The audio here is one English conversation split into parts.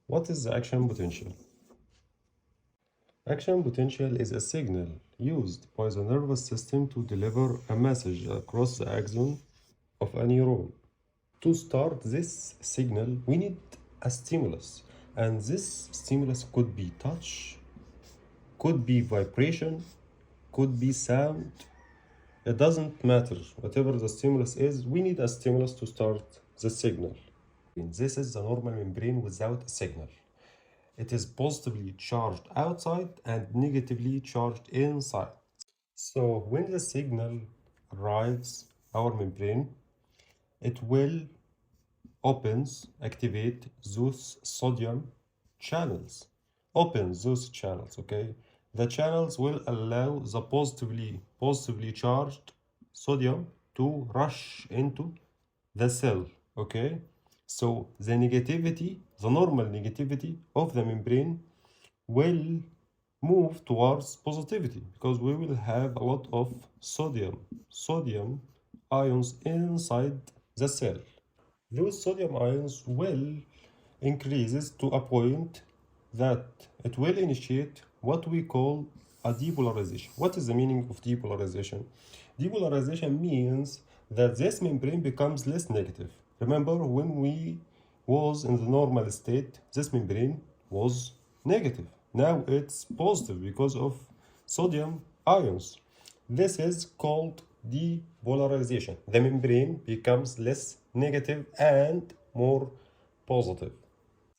What is the action potential? Action potential is a signal used by the nervous system to deliver a message across the axon of a neuron. To start this signal, we need a stimulus, and this stimulus could be touch, could be vibration, could be sound. It doesn't matter. Whatever the stimulus is, we need a stimulus to start the signal. This is the normal membrane without a signal. It is positively charged outside and negatively charged inside. So when the signal arrives our membrane, it will activate those sodium channels. Opens those channels, okay? The channels will allow the positively charged sodium to rush into the cell, okay? So the normal negativity of the membrane will move towards positivity because we will have a lot of sodium ions inside the cell. Those sodium ions will increases to a point that it will initiate what we call a depolarization. What is the meaning of depolarization? Depolarization means that this membrane becomes less negative. Remember when we was in the normal state, this membrane was negative. Now it's positive because of sodium ions. This is called depolarization. The membrane becomes less negative and more positive.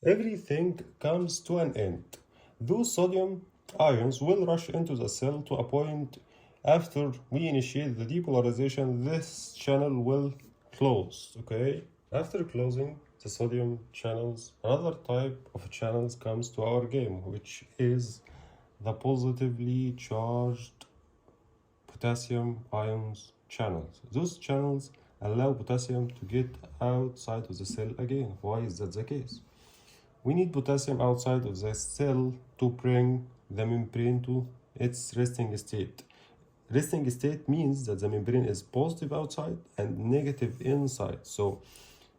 Everything comes to an end. Those sodium ions will rush into the cell to a point after we initiate the depolarization, this channel will close, okay? After closing the sodium channels, another type of channels comes to our game, which is the positively charged potassium ions channels. Those channels allow potassium to get outside of the cell again. Why is that the case? We need potassium outside of the cell to bring the membrane to its resting state. Resting state means that the membrane is positive outside and negative inside. So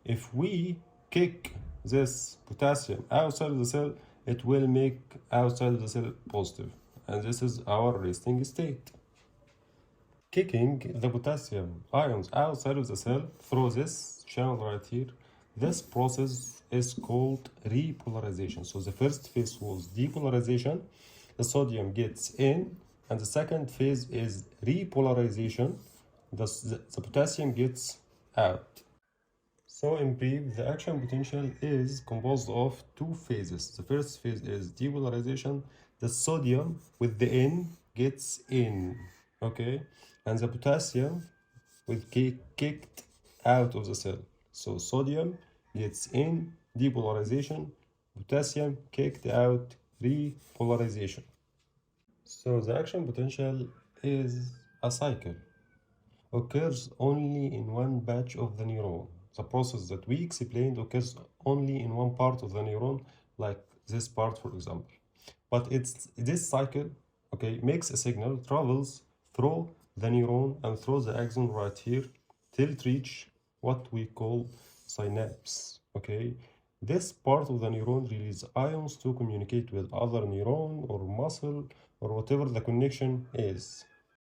if we kick this potassium outside of the cell, it will make outside of the cell positive. And this is our resting state. Kicking the potassium ions outside of the cell through this channel right here, this process is called repolarization. So the first phase was depolarization, the sodium gets in, and the second phase is repolarization, the potassium gets out. So in brief, the action potential is composed of two phases. The first phase is depolarization. The sodium with the N gets in, okay? And the potassium will get kicked out of the cell. So sodium gets in, depolarization, potassium kicked out, repolarization. So the action potential is a cycle, occurs only in one batch of the neuron. The process that we explained occurs only in one part of the neuron, like this part, for example. But it's this cycle, okay, makes a signal, travels through the neuron and through the axon right here till it reach what we call synapse, okay? This part of the neuron releases ions to communicate with other neuron or muscle or whatever the connection is.